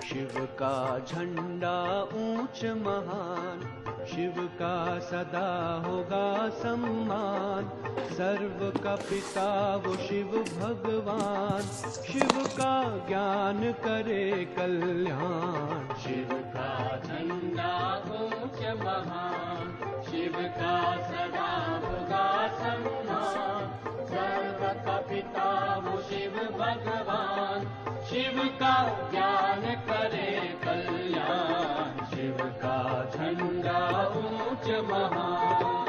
शिव का झंडा ऊंच महान, शिव का सदा होगा सम्मान। सर्व का पिता वो शिव भगवान, शिव का ज्ञान करे कल्याण। शिव का झंडा ऊंच महान, शिव का सदा होगा सम्मान। सर्व का पिता वो शिव भगवान, शिव का ज्ञान करे कल्याण। शिव का झंडा ऊंच महान।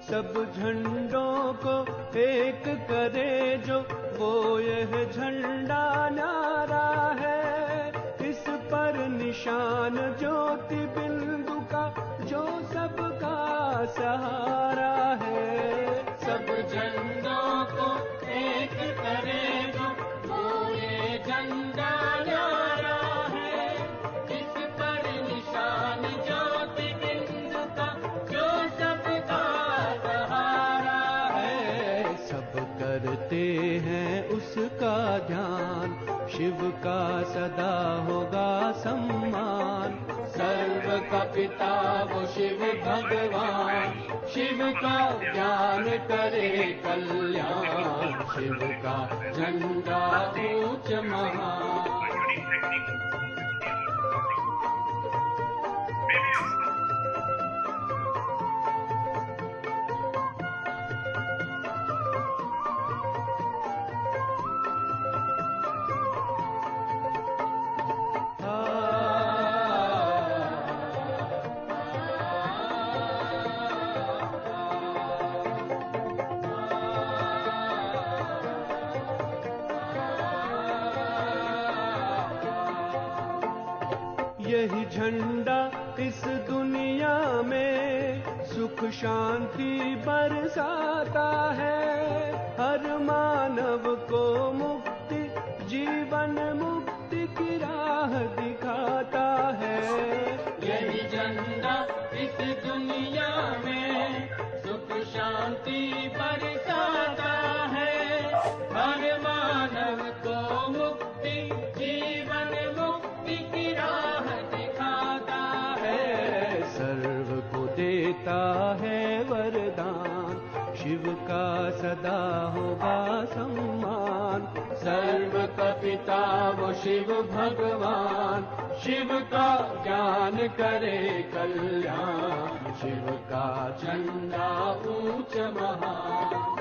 सब झंडों को एक करे जो, वो यह झंडा न्यारा है। इस पर निशान ज्योति बिंदु का, जो सबका सहारा है। सब झंडों को एक करे जो, वो ये झंडा न्यारा है। इस पर निशान ज्योति बिंदु का, जो सबका सहारा है। सब करते हैं उसका ध्यान, शिव का सदा होगा सम्मान। सर्व का पिता वो शिव भगवान, शिव का ज्ञान करे कल्याण। शिव का झंडा ऊंच महान। यही झंडा इस दुनिया में सुख शांति बरसाता है। हर मानव को मुक्ति, जीवन मुक्ति की राह दिखाता है। यही झंडा इस दुनिया में सुख शांति बरसाता है। हर मानव को मुक्ति, जीवन मुक्ति की राह दिखाता है। सर्व को देता है वरदान, शिव का सदा होगा सम्मान। सर्व का पिता वो शिव भगवान, शिव का ज्ञान करे कल्याण। शिव का झंडा ऊंच महान।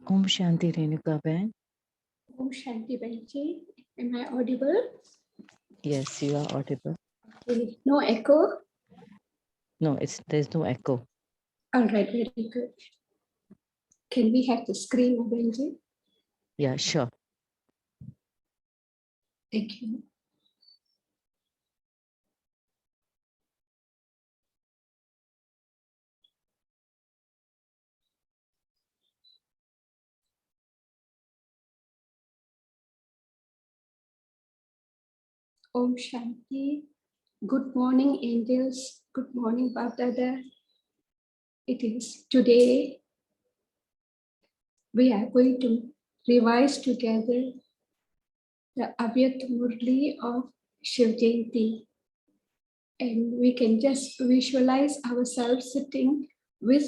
Om Shanti Renuka Ben. Om Shanti Benji. Am I audible? Yes, you are audible. Okay. No echo? No, there's no echo. All right, very good. Can we have the screen, Benji? Yeah, sure. Thank you. Om Shanti. Good morning, angels. Good morning, Bapdada. It is today. We are going to revise together the Avyakt Murli of Shiv Jayanti. And we can just visualize ourselves sitting with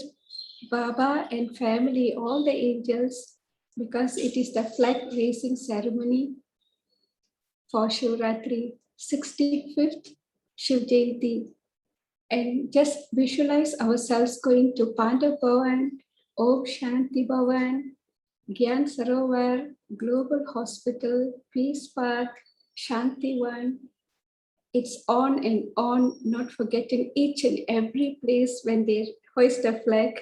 Baba and family, all the angels, because it is the flag raising ceremony for Shivratri, 65th Shiv Jayanti. And just visualize ourselves going to Pandav Bhavan, Om Shanti Bhavan, Gyan Sarovar, Global Hospital, Peace Park, Shanti One. It's on and on, not forgetting each and every place when they hoist a flag.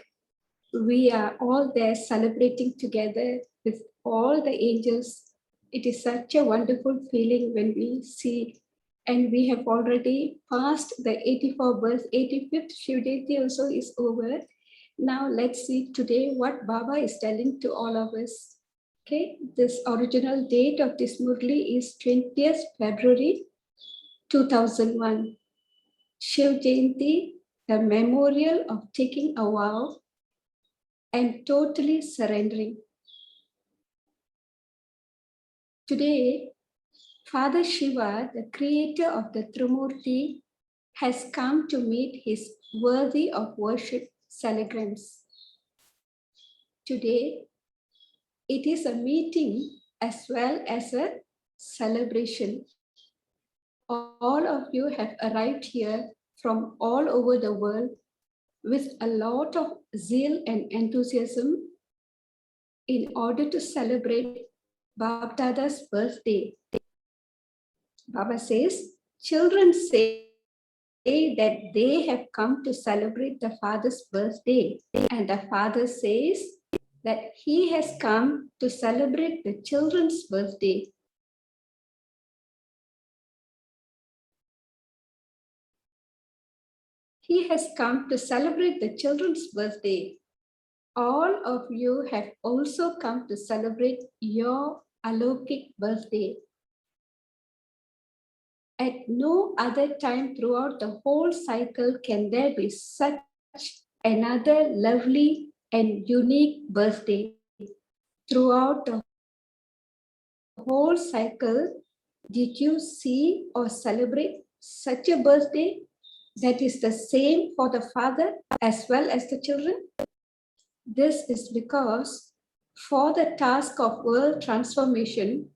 We are all there celebrating together with all the angels. It is such a wonderful feeling when we see, and we have already passed the 85th Shiv Jayanti also is over. Now let's see today what Baba is telling to all of us. Okay, this original date of this Murli is 20th February 2001. Shiv Jayanti, the memorial of taking a vow and totally surrendering. Today, Father Shiva, the creator of the Trimurti, has come to meet his worthy of worship celebrants. Today, it is a meeting as well as a celebration. All of you have arrived here from all over the world with a lot of zeal and enthusiasm in order to celebrate Bapdada's birthday. Baba says, children say that they have come to celebrate the father's birthday, and the father says that he has come to celebrate the children's birthday. He has come to celebrate the children's birthday. All of you have also come to celebrate your Alaukik birthday. At no other time throughout the whole cycle can there be such another lovely and unique birthday. Throughout the whole cycle, did you see or celebrate such a birthday that is the same for the father as well as the children? This is because for the task of world transformation,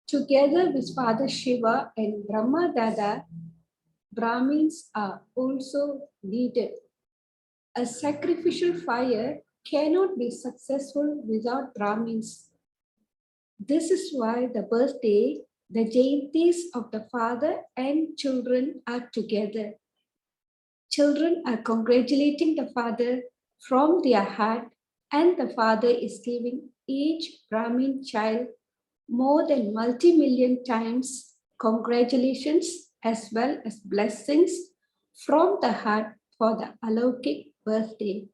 together with Father Shiva and Brahma Dada, Brahmins are also needed. A sacrificial fire cannot be successful without Brahmins. This is why the birthday, the Jayantis of the father and children are together. Children are congratulating the father from their heart, and the father is giving each Brahmin child more than multi-million times congratulations as well as blessings from the heart for the Alaukik birthday.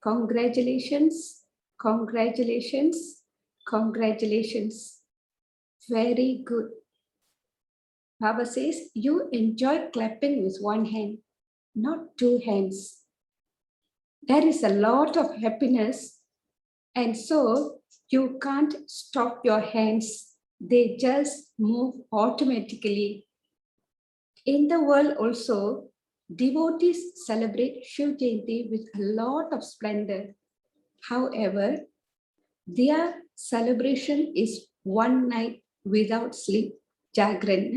Congratulations, congratulations, congratulations. Very good. Baba says, you enjoy clapping with one hand, not two hands. There is a lot of happiness, and so you can't stop your hands. They just move automatically. In the world also, devotees celebrate Shiv Jayanti with a lot of splendor. However, their celebration is one night without sleep, Jagran,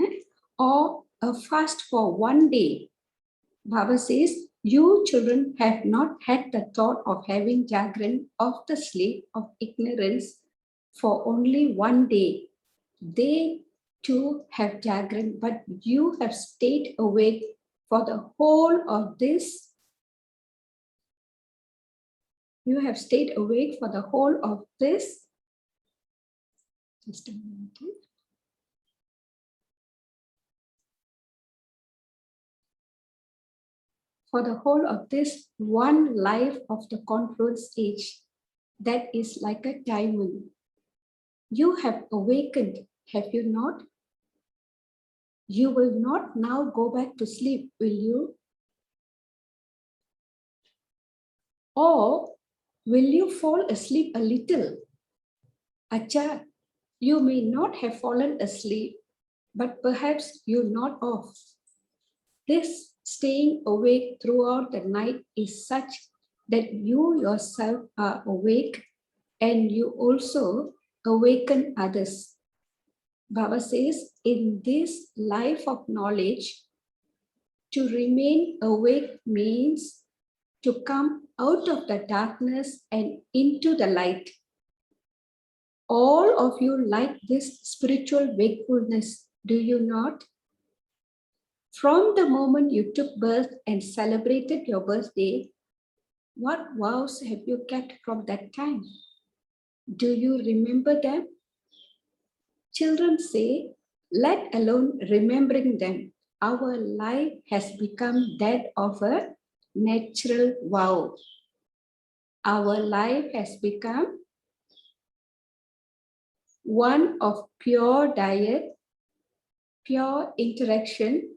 or a fast for one day. Baba says, you children have not had the thought of having Jagran of the sleep of ignorance for only one day. They too have Jagran, but you have stayed awake for the whole of this. You have stayed awake for the whole of this. Just a minute. For the whole of this one life of the confluence age that is like a diamond. You have awakened, have you not? You will not now go back to sleep, will you? Or will you fall asleep a little? Acha, you may not have fallen asleep, but perhaps you nod off. This staying awake throughout the night is such that you yourself are awake, and you also awaken others. Baba says, in this life of knowledge, to remain awake means to come out of the darkness and into the light. All of you like this spiritual wakefulness, do you not? From the moment you took birth and celebrated your birthday, what vows have you kept from that time? Do you remember them? Children say, let alone remembering them, our life has become that of a natural vow. Our life has become one of pure diet, pure interaction,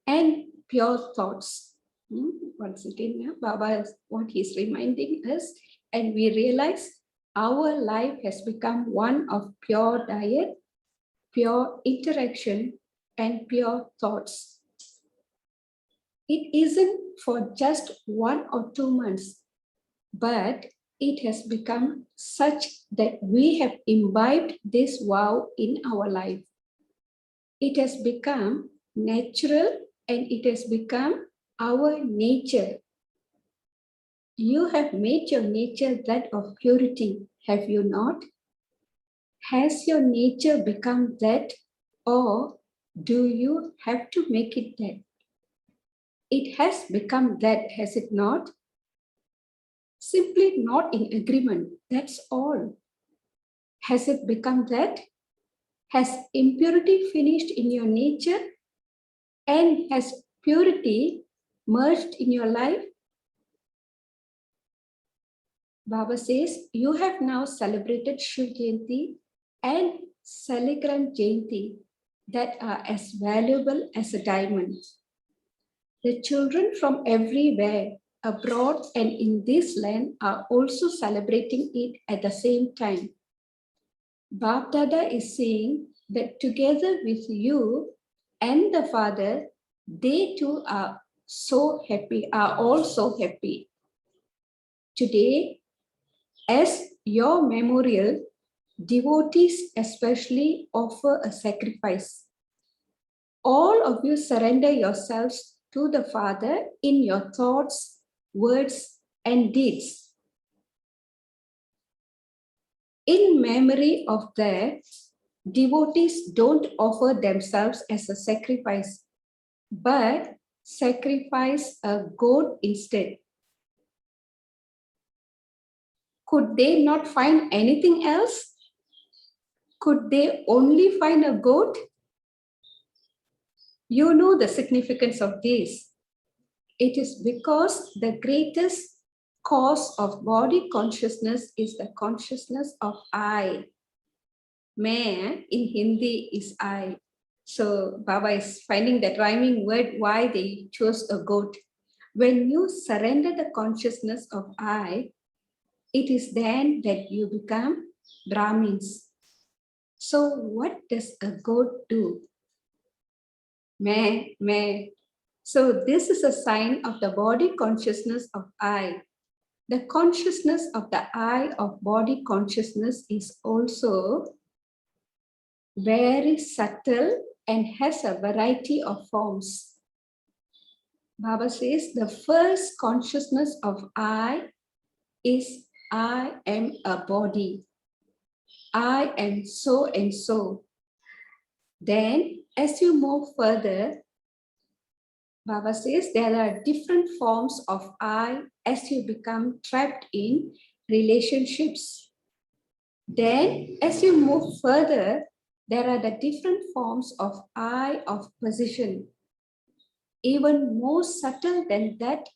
and pure thoughts. Once again, Baba is what he's reminding us, and we realize our life has become one of pure diet, pure interaction, and pure thoughts. It isn't for just 1 or 2 months, but it has become such that we have imbibed this vow in our life. It has become natural and it has become our nature. You have made your nature that of purity, have you not? Has your nature become that, or do you have to make it that? It has become that, has it not? Simply not in agreement, that's all. Has it become that? Has impurity finished in your nature? And has purity merged in your life? Baba says, you have now celebrated Shiv Jayanti and Saligran Jayanti that are as valuable as a diamond. The children from everywhere, abroad and in this land, are also celebrating it at the same time. Bab Dada is saying that together with you and the Father, they too are so happy, are all so happy. Today, as your memorial, devotees especially offer a sacrifice. All of you surrender yourselves to the Father in your thoughts, words, and deeds. In memory of that, devotees don't offer themselves as a sacrifice, but sacrifice a goat instead. Could they not find anything else? Could they only find a goat? You know the significance of this. It is because the greatest cause of body consciousness is the consciousness of I. Main in Hindi is I. So Baba is finding that rhyming word why they chose a goat. When you surrender the consciousness of I, it is then that you become Brahmins. So what does a goat do? Meh, meh. So this is a sign of the body consciousness of I. The consciousness of the I of body consciousness is also very subtle and has a variety of forms. Baba says the first consciousness of I is I am a body. I am so and so. Then as you move further, Baba says there are different forms of I as you become trapped in relationships. Then as you move further, there are the different forms of I of position. Even more subtle than that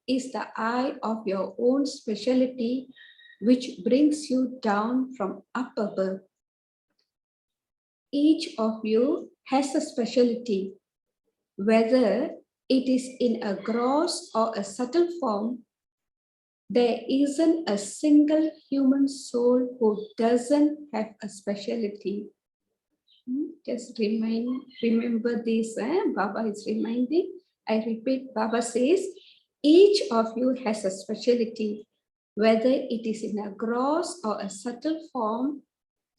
is the I of your own speciality, which brings you down from up above. Each of you has a specialty, whether it is in a gross or a subtle form. There isn't a single human soul who doesn't have a specialty. Just remember this. Baba is reminding. I repeat, Baba says, each of you has a specialty, whether it is in a gross or a subtle form.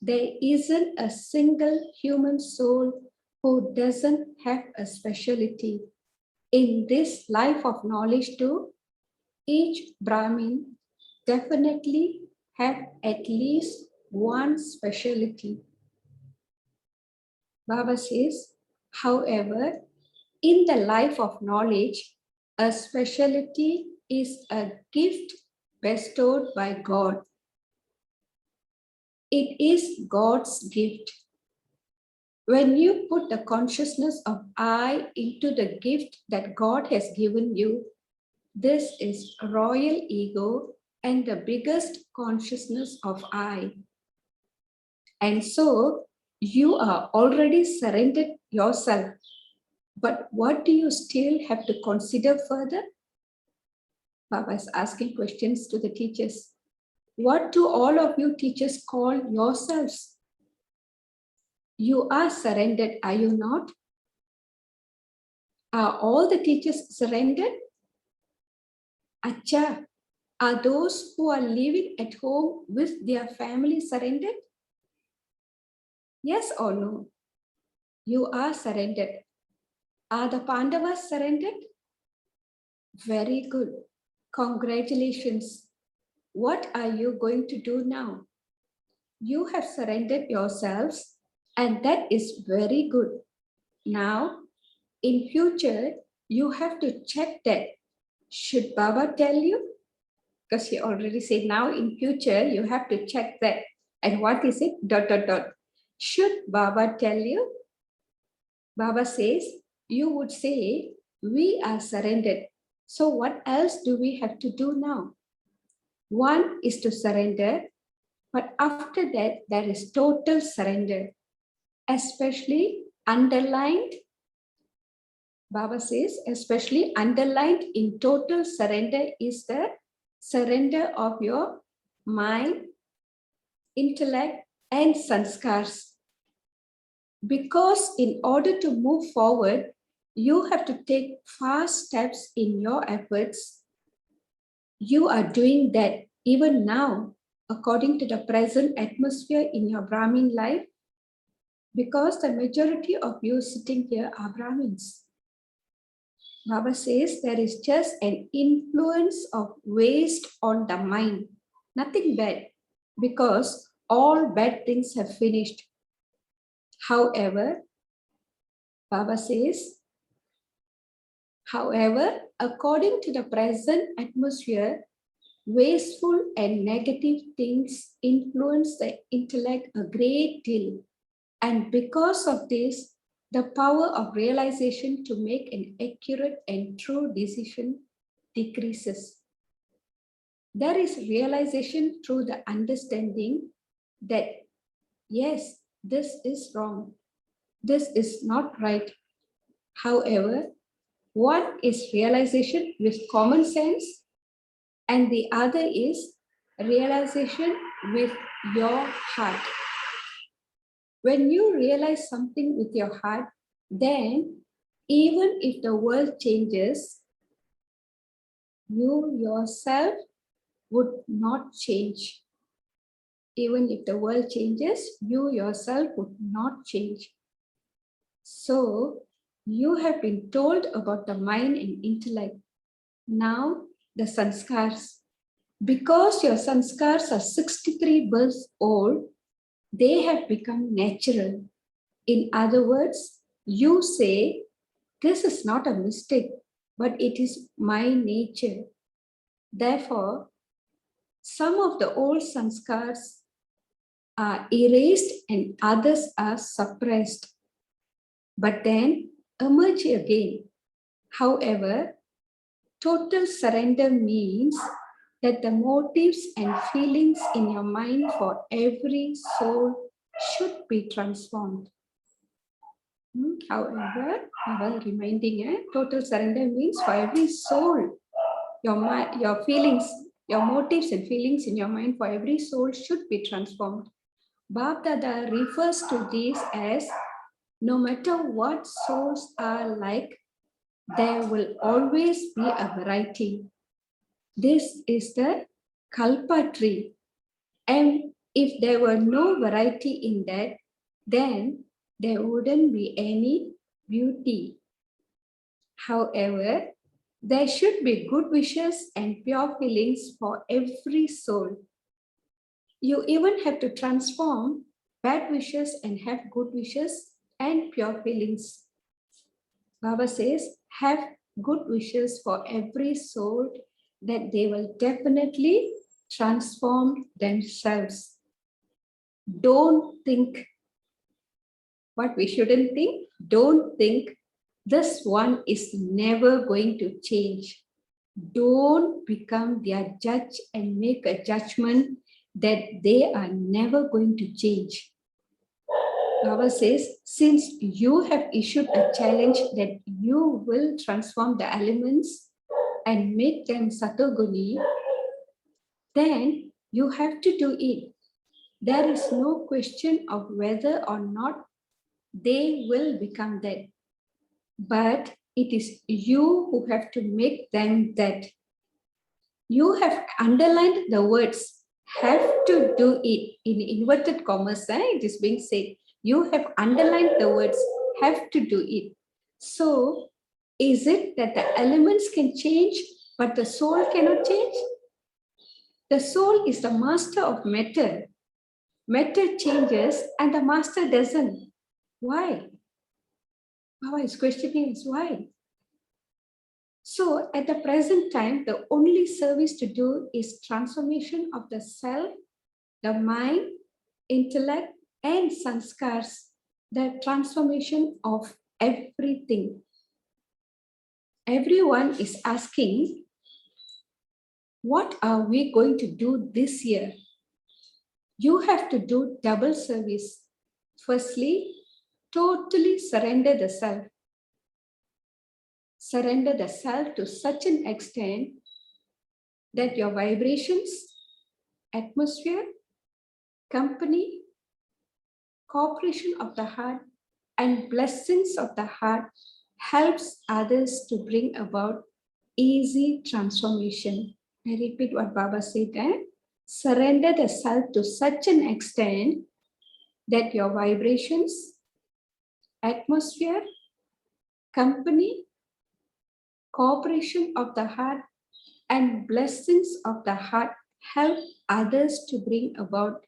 There isn't a single human soul who doesn't have a specialty. In this life of knowledge too, each Brahmin definitely have at least one specialty. Baba says, however, in the life of knowledge, a specialty is a gift bestowed by God. It is God's gift. When you put the consciousness of I into the gift that God has given you, this is royal ego and the biggest consciousness of I. And so you are already surrendered yourself. But what do you still have to consider further? Baba is asking questions to the teachers. What do all of you teachers call yourselves? You are surrendered, are you not? Are all the teachers surrendered? Acha, are those who are living at home with their family surrendered? Yes or no? You are surrendered. Are the Pandavas surrendered? Very good. Congratulations. What are you going to do now? You have surrendered yourselves, and that is very good. Now, in future, you have to check that. Should Baba tell you? Because he already said now in future, you have to check that. And what is it? ... Should Baba tell you? Baba says, you would say, we are surrendered. So what else do we have to do now? One is to surrender, but after that, there is total surrender, especially underlined. Baba says, especially underlined in total surrender is the surrender of your mind, intellect, and sanskars. Because in order to move forward, you have to take fast steps in your efforts. You are doing that even now, according to the present atmosphere in your Brahmin life, because the majority of you sitting here are Brahmins. Baba says there is just an influence of waste on the mind, nothing bad, because all bad things have finished. However, Baba says, however, according to the present atmosphere, wasteful and negative things influence the intellect a great deal. And because of this, the power of realization to make an accurate and true decision decreases. There is realization through the understanding that, yes, this is wrong. This is not right. However, one is realization with common sense, and the other is realization with your heart. When you realize something with your heart, then even if the world changes, you yourself would not change. Even if the world changes, you yourself would not change. So you have been told about the mind and intellect. Now the sanskars. Because your sanskars are 63 births old, they have become natural. In other words, you say, this is not a mistake, but it is my nature. Therefore, some of the old sanskars are erased and others are suppressed, but then emerge again. However, total surrender means that the motives and feelings in your mind for every soul should be transformed. However, reminding, total surrender means for every soul, your feelings, your motives and feelings in your mind for every soul should be transformed. Bab Dada refers to this as no matter what souls are like, there will always be a variety. This is the Kalpa tree. And If there were no variety in that, then there wouldn't be any beauty. However, there should be good wishes and pure feelings for every soul. You even have to transform bad wishes and have good wishes and pure feelings. Baba says, have good wishes for every soul that they will definitely transform themselves. Don't think what we shouldn't think. Don't think this one is never going to change. Don't become their judge and make a judgment that they are never going to change. Baba says, since you have issued a challenge that you will transform the elements and make them Satoguni, then you have to do it. There is no question of whether or not they will become that. But it is you who have to make them that. You have underlined the words, have to do it, in inverted commas, it is being said. You have underlined the words, have to do it. So, is it that the elements can change, but the soul cannot change? The soul is the master of matter. Matter changes and the master doesn't. Why? Baba is questioning us, why? So at the present time, the only service to do is transformation of the self, the mind, intellect, and sanskars, the transformation of everything. Everyone is asking, what are we going to do this year? You have to do double service. Firstly, totally surrender the self. Surrender the self to such an extent that your vibrations, atmosphere, company, cooperation of the heart, and blessings of the heart helps others to bring about easy transformation. I repeat what Baba said. Surrender the self to such an extent that your vibrations, atmosphere, company, cooperation of the heart, and blessings of the heart help others to bring about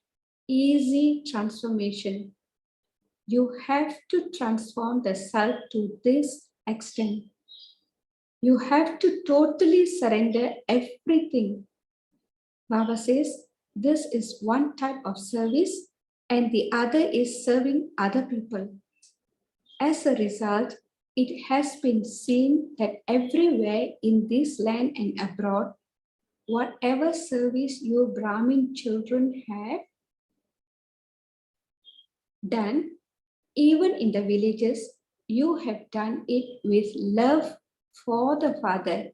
easy transformation. You have to transform the self to this extent. You have to totally surrender everything. Baba says this is one type of service and the other is serving other people. As a result, it has been seen that everywhere in this land and abroad, whatever service you Brahmin children have done, even in the villages, you have done it with love for the Father.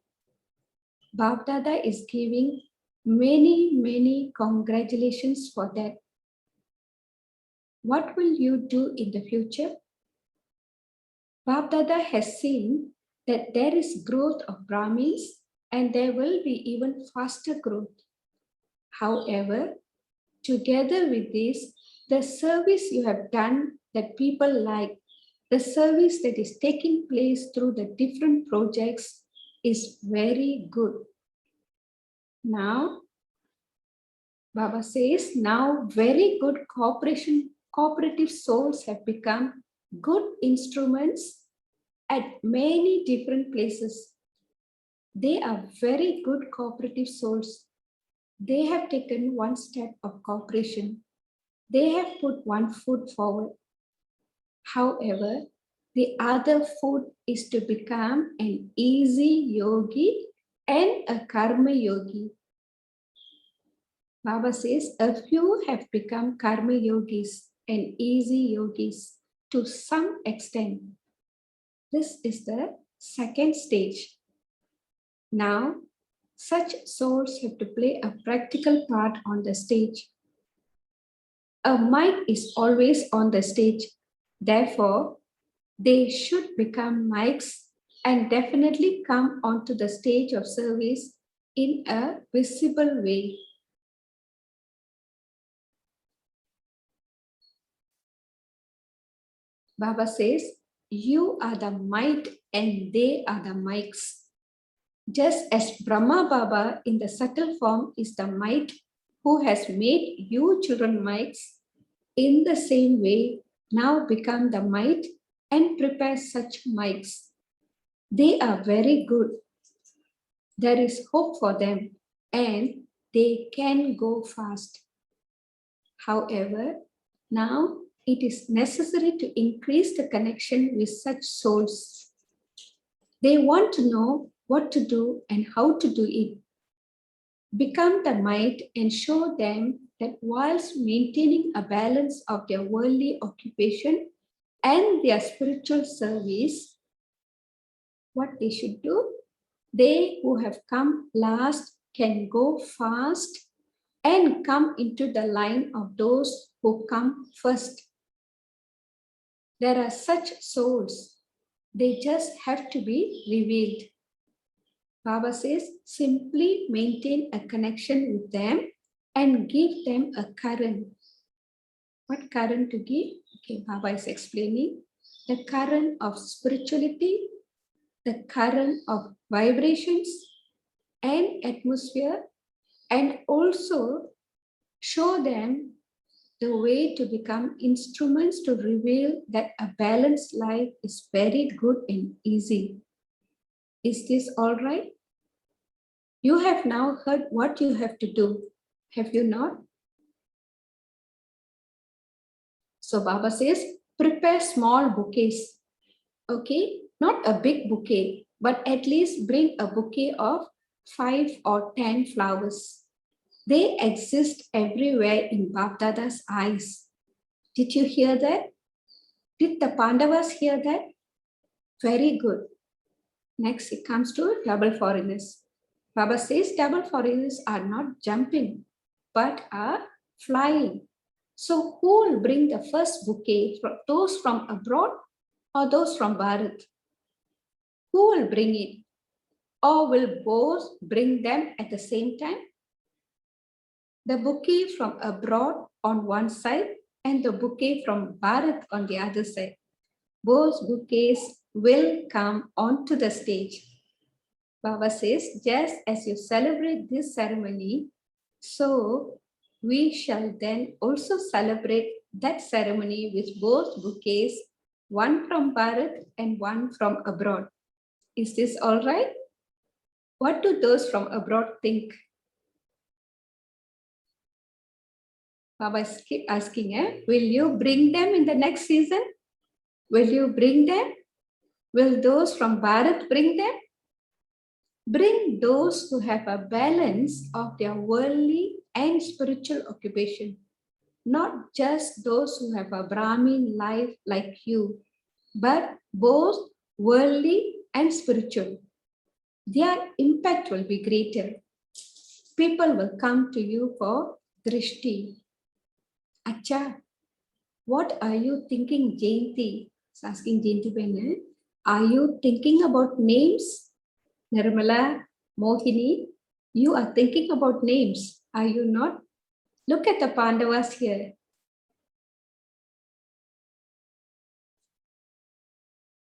Bab Dada is giving many congratulations for that. What will you do in the future? Bab Dada has seen that there is growth of Brahmins and there will be even faster growth. However, together with this, the service you have done that people like, the service that is taking place through the different projects is very good. Now, Baba says, now very good cooperative souls have become good instruments at many different places. They are very good cooperative souls. They have taken one step of cooperation. They have put one foot forward. However, the other foot is to become an easy yogi and a karma yogi. Baba says a few have become karma yogis and easy yogis to some extent. This is the second stage. Now, such souls have to play a practical part on the stage. A mic is always on the stage. Therefore, they should become mics and definitely come onto the stage of service in a visible way. Baba says, you are the might and they are the mics. Just as Brahma Baba in the subtle form is the might who has made you children mics, in the same way, now become the might and prepare such mics. They are very good. There is hope for them and they can go fast. However, now it is necessary to increase the connection with such souls. They want to know what to do and how to do it. Become the might and show them that whilst maintaining a balance of their worldly occupation and their spiritual service, what they should do, they who have come last can go fast and come into the line of those who come first. There are such souls, they just have to be revealed. Baba says, simply maintain a connection with them and give them a current. What current to give? Okay, Baba is explaining the current of spirituality, the current of vibrations and atmosphere, and also show them the way to become instruments to reveal that a balanced life is very good and easy. Is this all right? You have now heard what you have to do, have you not? So Baba says, prepare small bouquets, okay? Not a big bouquet, but at least bring a bouquet of 5 or 10 flowers. They exist everywhere in Bapdada's eyes. Did you hear that? Did the Pandavas hear that? Very good. Next, it comes to double foreigners. Baba says double foreigners are not jumping, but are flying. So who will bring the first bouquet, those from abroad or those from Bharat? Who will bring it? Or will both bring them at the same time? The bouquet from abroad on one side and the bouquet from Bharat on the other side. Both bouquets will come onto the stage. Baba says, just as you celebrate this ceremony, so we shall then also celebrate that ceremony with both bouquets, one from Bharat and one from abroad. Is this all right? What do those from abroad think? Baba keep asking, will you bring them in the next season? Will you bring them? Will those from Bharat bring them? Bring those who have a balance of their worldly and spiritual occupation, not just those who have a Brahmin life like you, but both worldly and spiritual. Their impact will be greater. People will come to you for drishti. Acha, what are you thinking, Jayanti? He's asking Jayanti Ben. Are you thinking about names? Nirmala, Mohini, you are thinking about names, are you not? Look at the Pandavas here.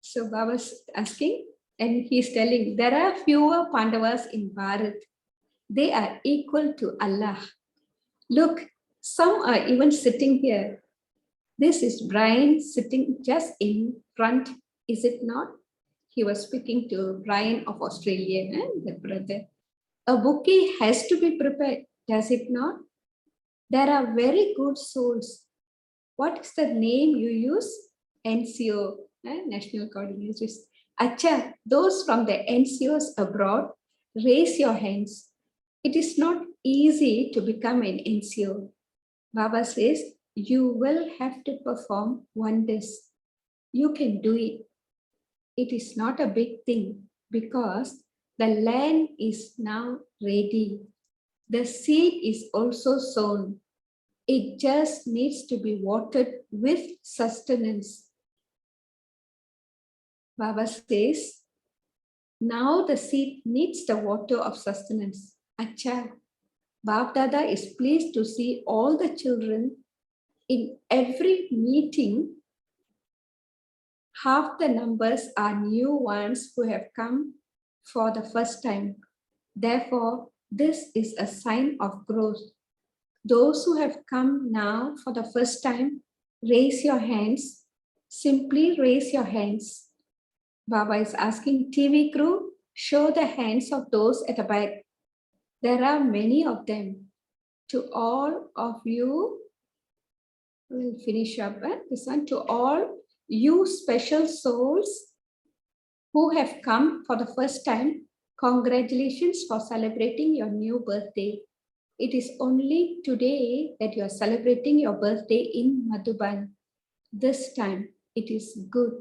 So Baba's asking, and he's telling, there are fewer Pandavas in Bharat. They are equal to Allah. Look, some are even sitting here. This is Brian sitting just in front, is it not? He was speaking to Brian of Australia, the brother. A bouquet has to be prepared, does it not? There are very good souls. What is the name you use? NCO, National Coordinators. Acha, those from the NCOs abroad, raise your hands. It is not easy to become an NCO. Baba says, you will have to perform wonders. You can do it. It is not a big thing because the land is now ready. The seed is also sown. It just needs to be watered with sustenance. Baba says, now the seed needs the water of sustenance. Acha, Bapdada is pleased to see all the children in every meeting Half the numbers are new ones who have come for the first time. Therefore, this is a sign of growth. Those who have come now for the first time, raise your hands. Simply raise your hands. Baba is asking TV crew, show the hands of those at the back. There are many of them. To all of you, we'll finish up this one. To all you special souls who have come for the first time, congratulations for celebrating your new birthday. It is only today that you are celebrating your birthday in Madhuban. This time it is good.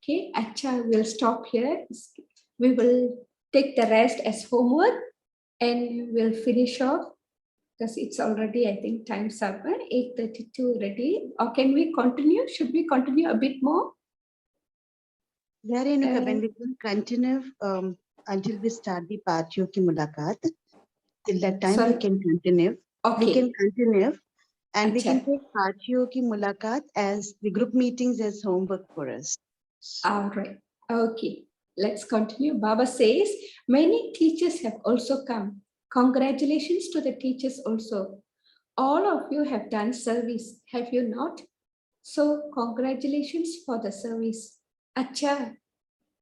Okay, Acha, we'll stop here. We will take the rest as homework and we'll finish off because it's already, I think, time's up. 8:32 already. Or can we continue? Should we continue a bit more? Yeah, Renuka, when we can continue until we start the Paatyo Ki Mulakat. Till that time Sorry. we can continue. Okay. We can continue and we Acha. can take Paatyo Ki Mulakat as the group meetings as homework for us. All right. Okay. Let's continue. Baba says, many teachers have also come. Congratulations to the teachers also. All of you have done service, have you not? So congratulations for the service. Acha,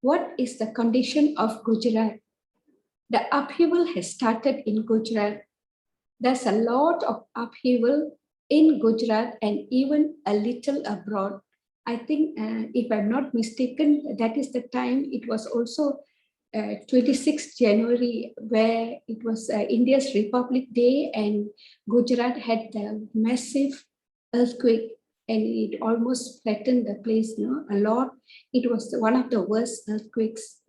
what is the condition of Gujarat? The upheaval has started in Gujarat. There's a lot of upheaval in Gujarat and even a little abroad. I think, if I'm not mistaken, that is the time it was also 26th January, where it was India's Republic Day, and Gujarat had a massive earthquake and it almost flattened the place, a lot. It was one of the worst earthquakes.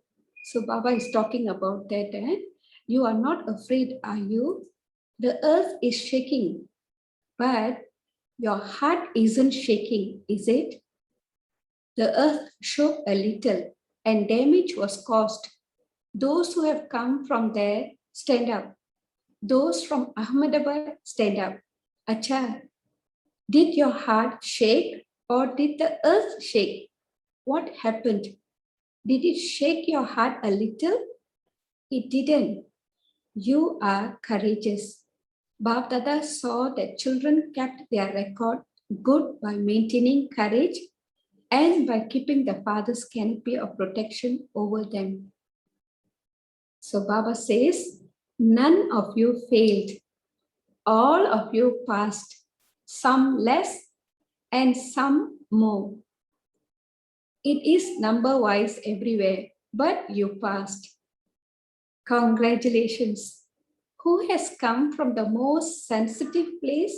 So Baba is talking about that. You are not afraid, are you? The earth is shaking, but your heart isn't shaking, is it? The earth shook a little and damage was caused. Those who have come from there, stand up. Those from Ahmedabad, stand up. Acha, did your heart shake or did the earth shake? What happened? Did it shake your heart a little? It didn't. You are courageous. Bab Dada saw that children kept their record good by maintaining courage and by keeping the father's canopy of protection over them. So Baba says, none of you failed. All of you passed, some less and some more. It is number-wise everywhere, but you passed. Congratulations. Who has come from the most sensitive place?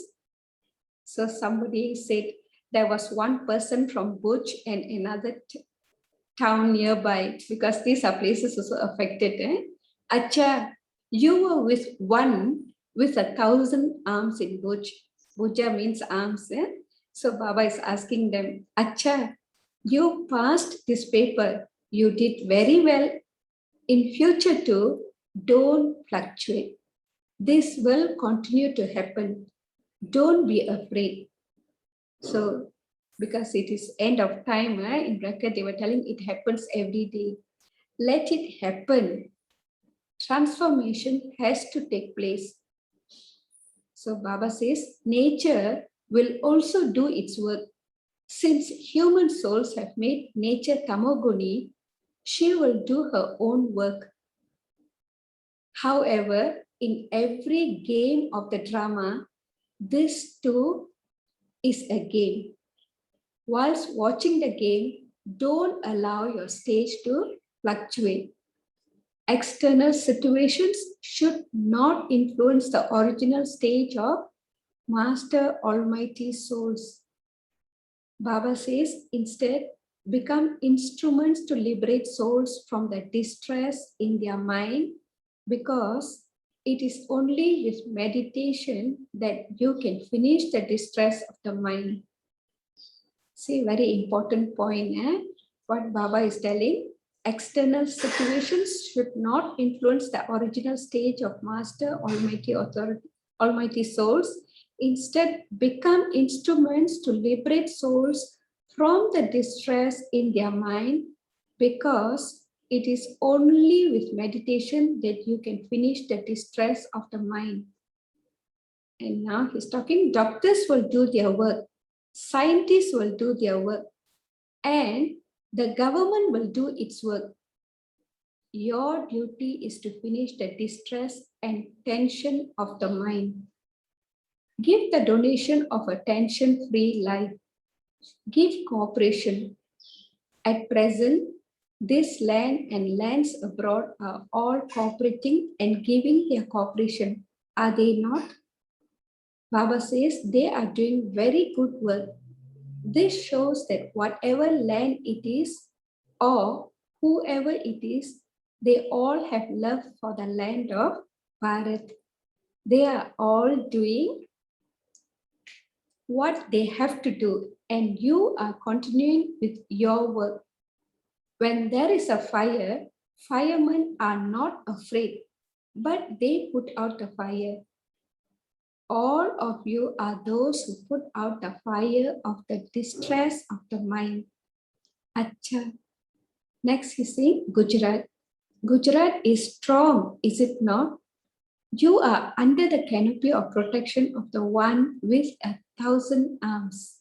So somebody said there was one person from Bhuj and another town nearby, because these are places also affected. Acha, you were with one with 1,000 arms in Bhuj. Bhuja means arms. So Baba is asking them, Acha, you passed this paper. You did very well. In future too, don't fluctuate. This will continue to happen. Don't be afraid. So, because it is end of time, in bracket they were telling it happens every day. Let it happen. Transformation has to take place. So Baba says, nature will also do its work. Since human souls have made nature tamoguni, she will do her own work. However, in every game of the drama, this too is a game. Whilst watching the game, don't allow your stage to fluctuate. External situations should not influence the original stage of Master Almighty souls. Baba says, instead, become instruments to liberate souls from the distress in their mind, because it is only with meditation that you can finish the distress of the mind. See, very important point, what Baba is telling. External situations should not influence the original stage of Master Almighty Authority, Almighty souls. Instead, become instruments to liberate souls from the distress in their mind, because it is only with meditation that you can finish the distress of the mind. And now he's talking, doctors will do their work, scientists will do their work, and the government will do its work. Your duty is to finish the distress and tension of the mind. Give the donation of a tension-free life. Give cooperation. At present, this land and lands abroad are all cooperating and giving their cooperation. Are they not? Baba says they are doing very good work. This shows that whatever land it is or whoever it is, they all have love for the land of Bharat. They are all doing what they have to do, and you are continuing with your work. When there is a fire, firemen are not afraid, but they put out the fire. All of you are those who put out the fire of the distress of the mind. Acha. Next he saying Gujarat. Gujarat is strong, is it not? You are under the canopy of protection of the one with 1,000 arms.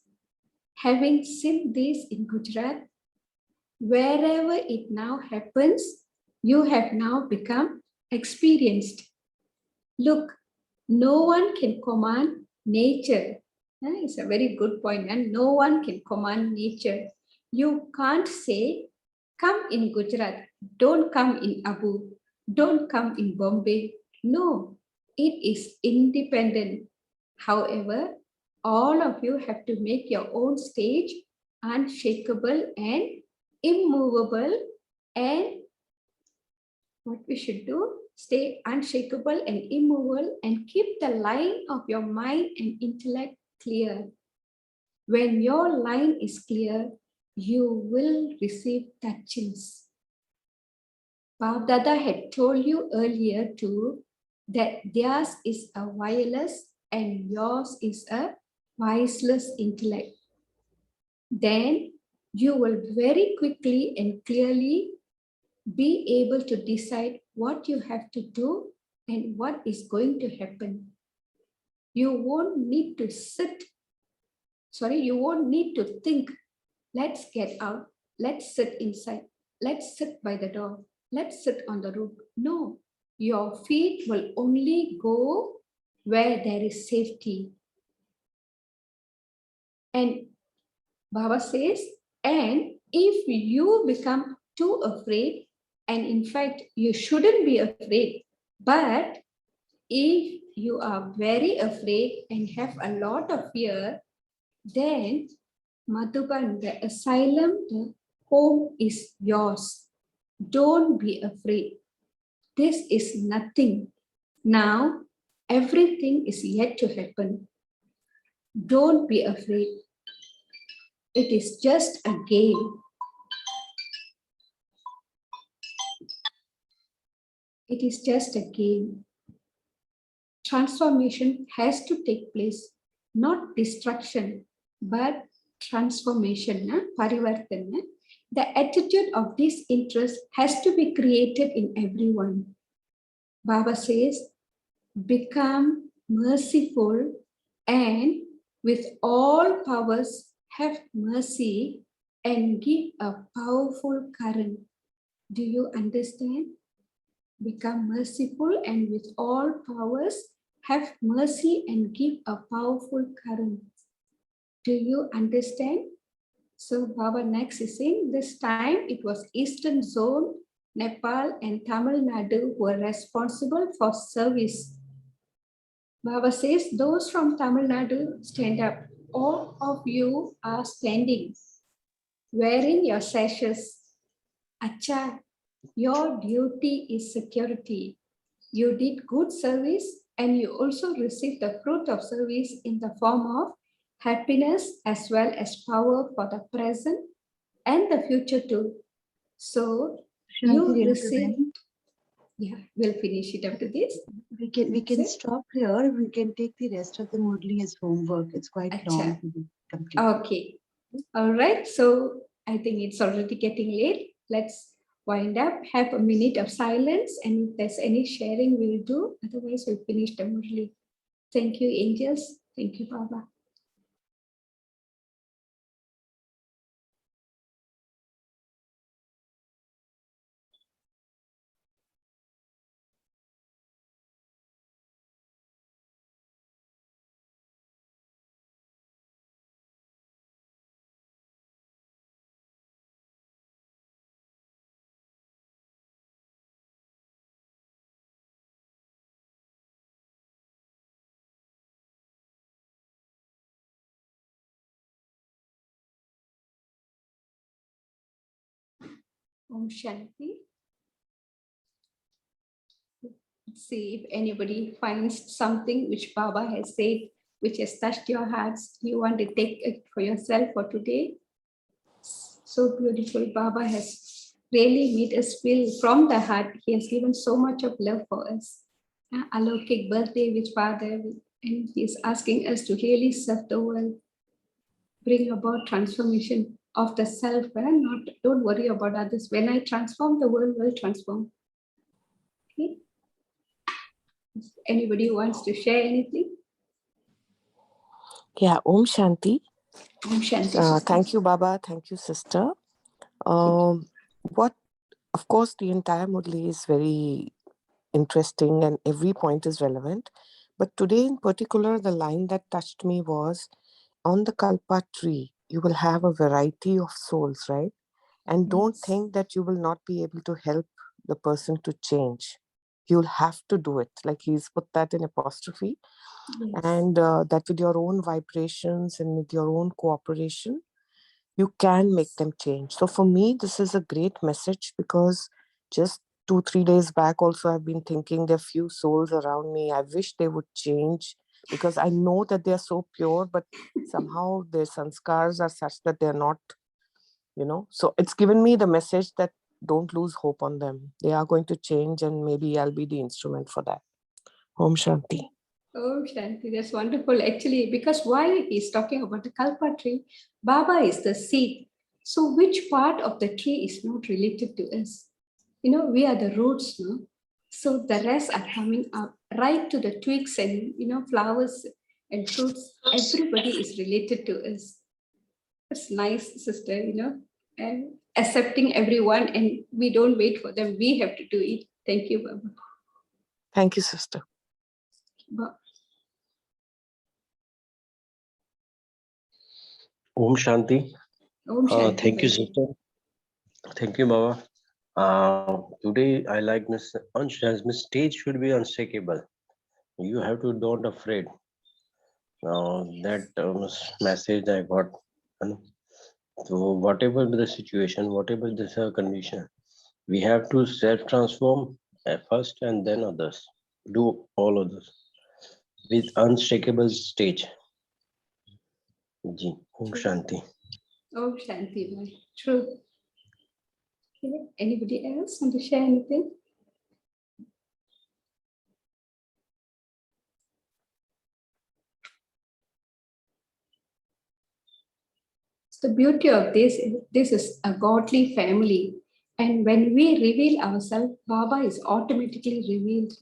Having seen this in Gujarat, wherever it now happens, you have now become experienced. Look, no one can command nature. It's a very good point, and no one can command nature. You can't say, come in Gujarat, don't come in Abu, don't come in Bombay. No, it is independent. However, all of you have to make your own stage unshakable and immovable, and what we should do, stay unshakable and immovable and keep the line of your mind and intellect clear. When your line is clear, you will receive touchings. Bab Dada had told you earlier too that theirs is a wireless and yours is a voiceless intellect. Then you will very quickly and clearly be able to decide what you have to do and what is going to happen. You won't need to you won't need to think, let's get out, let's sit inside, let's sit by the door, let's sit on the roof. No, your feet will only go where there is safety. And Baba says, and if you become too afraid, and in fact, you shouldn't be afraid, but if you are very afraid and have a lot of fear, then Madhuban, the asylum, the home is yours. Don't be afraid. This is nothing. Now, everything is yet to happen. Don't be afraid. It is just a game. It is just a game. Transformation has to take place, not destruction, but transformation, parivartana. The attitude of disinterest has to be created in everyone. Baba says, become merciful and with all powers have mercy and give a powerful current. Do you understand? Become merciful and with all powers have mercy and give a powerful current. Do you understand? So Baba next is saying, this time it was Eastern Zone, Nepal and Tamil Nadu who were responsible for service. Baba says, those from Tamil Nadu, stand up. All of you are standing, wearing your sashes. Acha, your duty is security. You did good service and you also received the fruit of service in the form of happiness as well as power for the present and the future too. So you received, we'll finish it after this. We can stop here. We can take the rest of the Murli as homework. It's quite long to be complete. Okay. All right, so I think it's already getting late. Let's wind up, have a minute of silence, and if there's any sharing, we'll do. Otherwise, we'll finish the Murli. Thank you, angels. Thank you, Baba. Om Shanti. Let's see if anybody finds something which Baba has said, which has touched your hearts. You want to take it for yourself for today? So beautiful. Baba has really made us feel from the heart. He has given so much of love for us. Alokik birthday with Father, and he is asking us to really serve the world, bring about transformation of the self. Not, don't worry about others. When I transform, the world will transform. Okay. Anybody who wants to share anything? Yeah, Om Shanti. Om Shanti. Thank you, Baba. Thank you, sister. What, of course, the entire Murli is very interesting and every point is relevant. But today in particular, the line that touched me was, on the Kalpa tree, you will have a variety of souls, right? And don't think that you will not be able to help the person to change. You'll have to do it. Like he's put that in apostrophe. Yes. And that with your own vibrations and with your own cooperation, you can make them change. So for me, this is a great message, because just 2-3 days back also I've been thinking there are few souls around me. I wish they would change, because I know that they are so pure, but somehow their sanskars are such that they're not, So it's given me the message that don't lose hope on them. They are going to change, and maybe I'll be the instrument for that. Om Shanti. Oh, Shanti, that's wonderful. Actually, because while he's talking about the Kalpa tree, Baba is the seed. So, which part of the tree is not related to us? We are the roots, no? So, the rest are coming up right to the twigs and, flowers and fruits. Everybody is related to us. That's nice, sister, and accepting everyone, and we don't wait for them. We have to do it. Thank you, Baba. Thank you, sister. Om Shanti. Om Shanti. Thank you, sister. Thank you, Baba. Today I like Miss stage should be unshakable. You have to don't afraid. That message I got. So whatever the situation, whatever the condition, we have to self-transform first and then others. Do all others with unshakable stage. Ji, Om Shanti. Om Shanti, bhai. True. Okay. Anybody else want to share anything? The beauty of this is a godly family. And when we reveal ourselves, Baba is automatically revealed.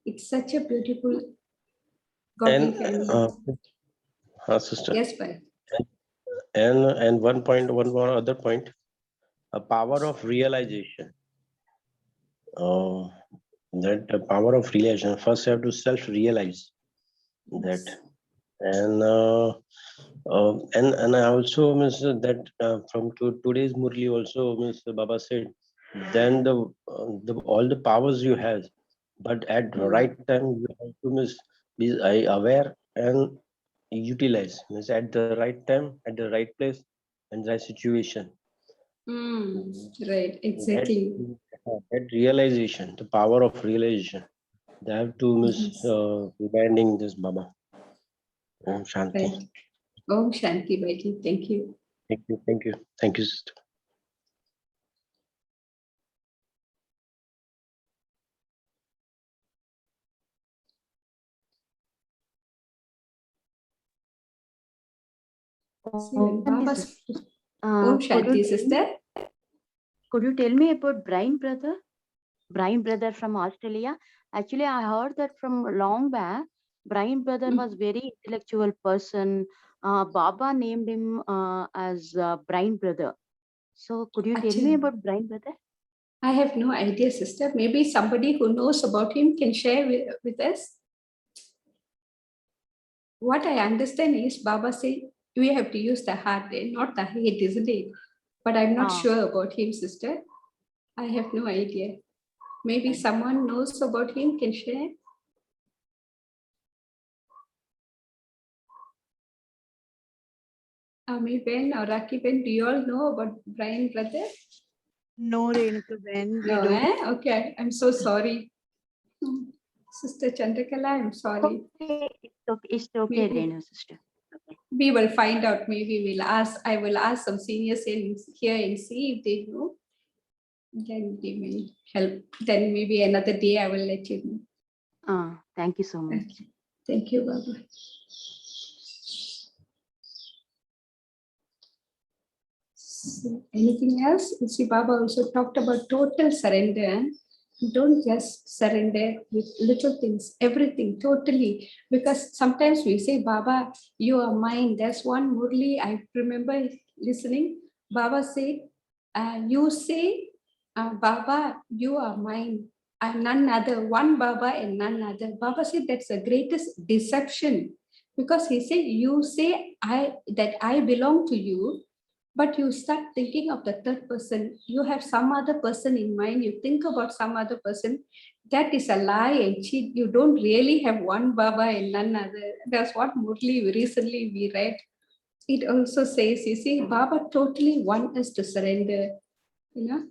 It's such a beautiful godly family. Sister. Yes, bhai. And one more other point, a power of realization. That the power of realization. First, you have to self-realize that, and I also miss that from today's Murli also, Miss Baba said, then the all the powers you have, but at the right time you have to be aware and utilize. Means at the right time, at the right place, and the right situation. Right, exactly. That realization, the power of realization, they have to miss reminding this Baba. Om Shanti. Right. Om Shanti, Bhaiji. Thank you. Thank you, thank you, thank you, sister. See, when Baba's Om Could Shanti, you sister. tell me about Brian brother from Australia? Actually, I heard that from long back. Brian brother was very intellectual person. Baba named him as Brian brother. So could you tell me Actually, about Brian brother? I have no idea, sister. Maybe somebody who knows about him can share with us. What I understand is Baba said we have to use the heart, not the head, isn't it? But I'm not Ah. sure about him, sister. I have no idea. Maybe Right. someone knows about him can share. Ami Ben or Raki Ben, do you all know about Brian brother? No, Renuka Ben, we No, don't. eh? Okay, I'm so sorry. Sister Chandrakala, I'm sorry. Okay, it's okay, Maybe. Renu sister. Okay. We will find out. Maybe I will ask some seniors in here and see if they know. Then they will help. Then maybe another day I will let you know. Thank you so much. Okay. Thank you, Baba. So, anything else? You see, Baba also talked about total surrender. Don't just surrender with little things, everything, totally. Because sometimes we say, Baba, you are mine. There's one Murli, I remember listening. Baba said, you say, Baba, you are mine. I'm none other, one Baba and none other. Baba said that's the greatest deception. Because he said, you say that I belong to you, but you start thinking of the third person. You have some other person in mind. You think about some other person. That is a lie and cheat. You don't really have one Baba and none other. That's what Murli recently we read. It also says, you see, Baba totally wants us to surrender. You know.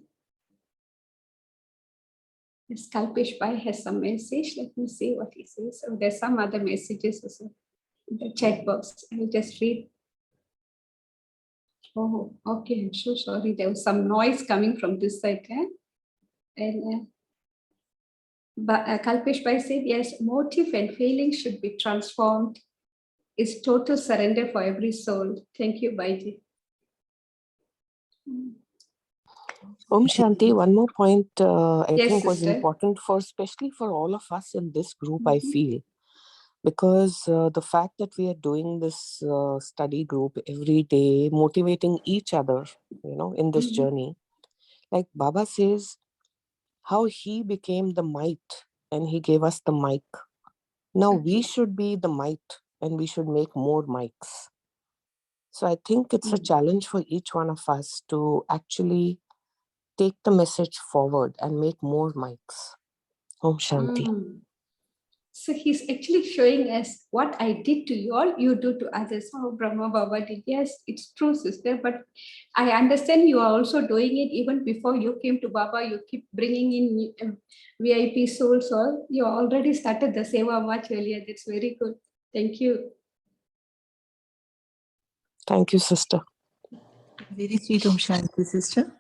Yes, Kalpesh Bhai has some message. Let me see what he says. So there's some other messages also in the chat box. I will just read. Oh, okay. I'm so sorry. There was some noise coming from this side. And Kalpesh Bhai said, yes, motive and feeling should be transformed. It's total surrender for every soul. Thank you, Bhaiji. Om Shanti, one more point I Yes, think was sister. important especially for all of us in this group, I Mhm. feel. Because the fact that we are doing this study group every day, motivating each other, in this Mhm. journey, like Baba says, how he became the might and he gave us the mic. Now we should be the might and we should make more mics. So I think it's a challenge for each one of us to actually take the message forward and make more mics. Om Shanti. So he's actually showing us what I did to you all, you do to others. How Brahma Baba did. Yes, it's true, sister. But I understand you are also doing it even before you came to Baba. You keep bringing in VIP souls. All you already started the seva much earlier. That's very good. Thank you. Thank you, sister. Very sweet, Om Shanti, sister.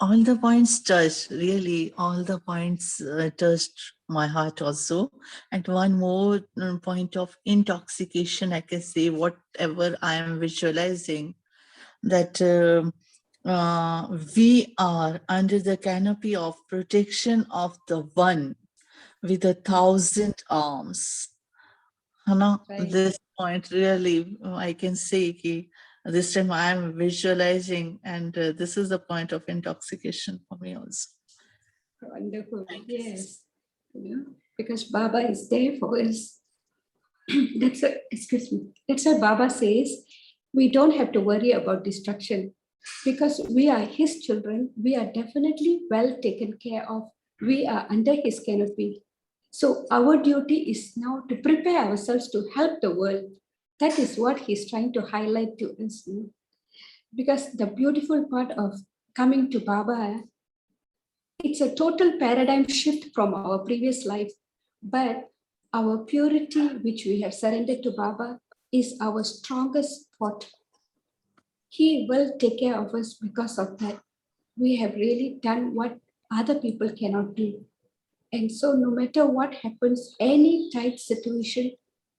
All the points touched, really, all the points touched my heart also. And one more point of intoxication, I can say, whatever I am visualizing, that we are under the canopy of protection of the one with 1,000 arms. Right. This point really, I can say that this time I am visualizing, and this is the point of intoxication for me also. Wonderful. Yes. Because Baba is there for us. Excuse me. That's why Baba says we don't have to worry about destruction because we are his children. We are definitely well taken care of. We are under his canopy. So our duty is now to prepare ourselves to help the world. That is what he's trying to highlight to us. Because the beautiful part of coming to Baba, it's a total paradigm shift from our previous life. But our purity, which we have surrendered to Baba, is our strongest fort. He will take care of us because of that. We have really done what other people cannot do. And so no matter what happens, any tight situation,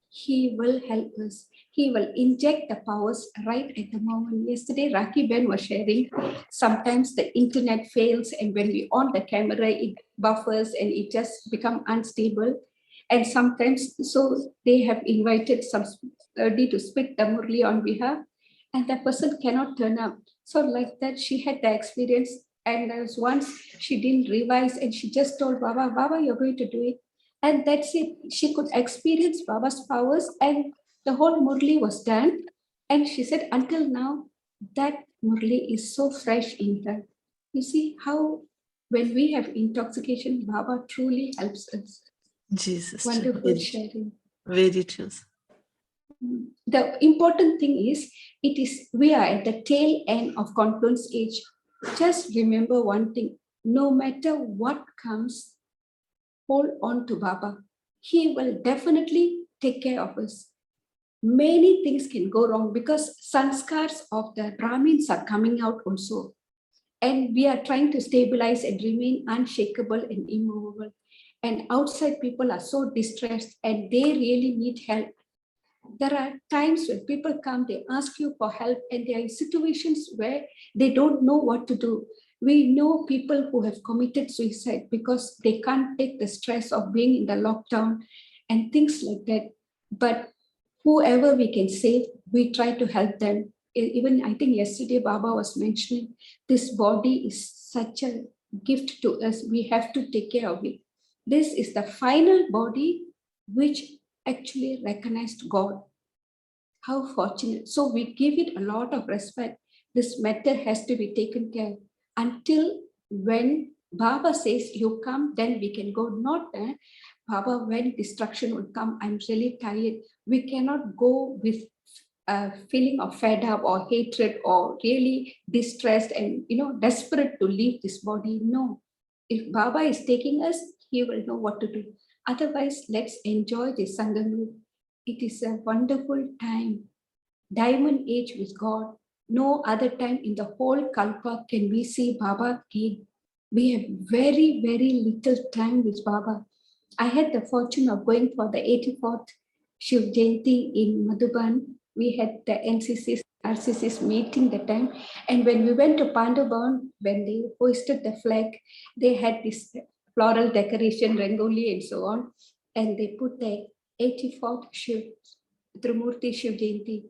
he will help us. He will inject the powers right at the moment. Yesterday, Raki Ben was sharing, sometimes the internet fails, and when we on the camera, it buffers and it just become unstable. And sometimes, so they have invited somebody to speak the Murli on behalf, and that person cannot turn up. So like that, she had the experience. And there was once she didn't revise, and she just told Baba, you're going to do it. And that's it. She could experience Baba's powers, and the whole Murli was done. And she said, until now, that Murli is so fresh in her. You see how when we have intoxication, Baba truly helps us. Jesus. Wonderful Very, sharing. very true. The important thing is, we are at the tail end of confluence age. Just remember one thing, no matter what comes, hold on to Baba. He will definitely take care of us. Many things can go wrong because sanskars of the Brahmins are coming out also. And we are trying to stabilize and remain unshakable and immovable. And outside people are so distressed and they really need help. There are times when people come, they ask you for help, and there are situations where they don't know what to do. We know people who have committed suicide because they can't take the stress of being in the lockdown and things like that. But whoever we can save, we try to help them. Even I think yesterday Baba was mentioning, this body is such a gift to us. We have to take care of it. This is the final body which actually recognized God. How fortunate. So we give it a lot of respect. This matter has to be taken care until when Baba says you come, then we can go. Not Baba, when destruction will come, I'm really tired. We cannot go with a feeling of fed up or hatred or really distressed and desperate to leave this body. No. If Baba is taking us, he will know what to do. Otherwise, let's enjoy this Sangam. It is a wonderful time. Diamond age with God. No other time in the whole Kalpa can we see Baba again. We have very, very little time with Baba. I had the fortune of going for the 84th Shiv Jayanti in Madhuban. We had the NCC's, RCC's meeting that time. And when we went to Pandavavan, when they hoisted the flag, they had this floral decoration, Rangoli and so on. And they put the 84th Shiv, Trimurti Shiv Jayanti.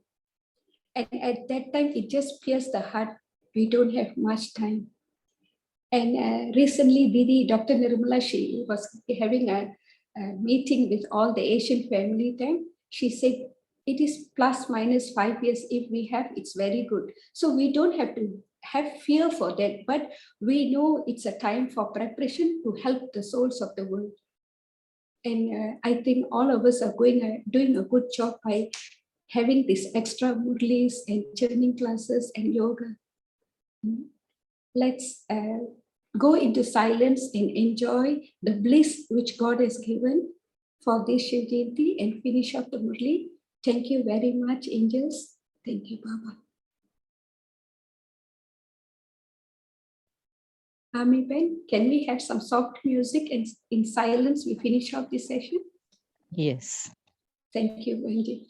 And at that time, it just pierced the heart. We don't have much time. And recently, Didi, Dr. Nirmala, she was having a meeting with all the Asian family time. She said, it is plus minus 5 years. If we have, it's very good. So we don't have to have fear for that, but we know it's a time for preparation to help the souls of the world. And I think all of us are doing a good job by having these extra murlis and churning classes and yoga. Let's go into silence and enjoy the bliss which God has given for this Shiv Jayanti and finish up the murli. Thank you very much, angels. Thank you, Baba. Ami Ben, can we have some soft music and in silence we finish up this session? Yes. Thank you, Wendy.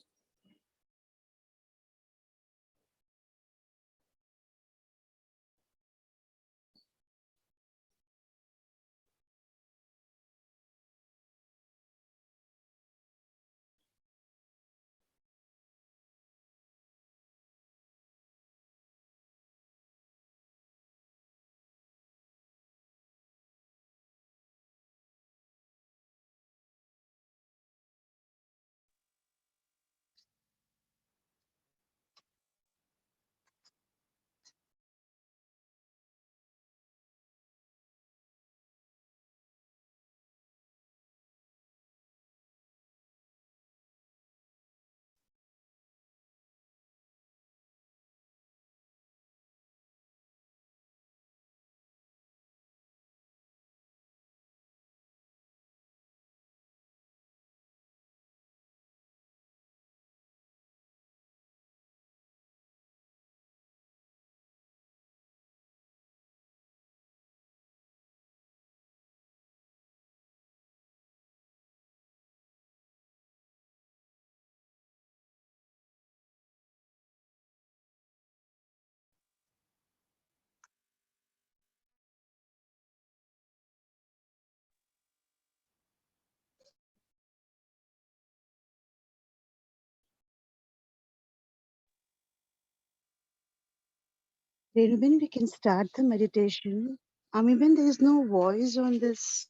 Renuben, we can start the meditation. Amiben, there is no voice on this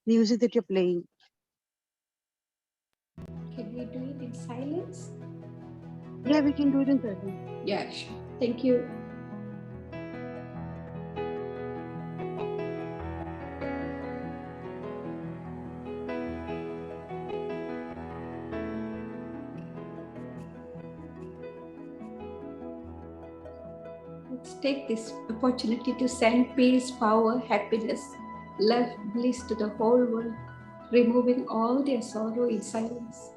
music that you're playing. Can we do it in silence? Yeah, we can do it in silence. Yeah, sure. Thank you. Let's take this opportunity to send peace, power, happiness, love, bliss to the whole world, removing all their sorrow in silence.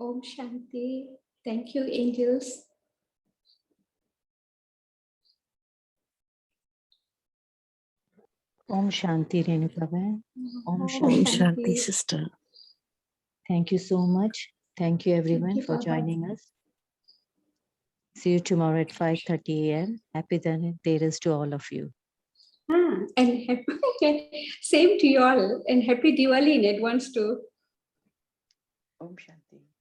Om Shanti. Thank you, angels. Om Shanti, Renuka-ben. Om Om Shanti. Shanti. sister. Thank you so much. Thank you everyone you, for Baba. joining us. See you tomorrow at 5:30 a.m. Happy Dhanteras to all of you. And happy, same to you all, and happy Diwali in advance too. Om Shanti.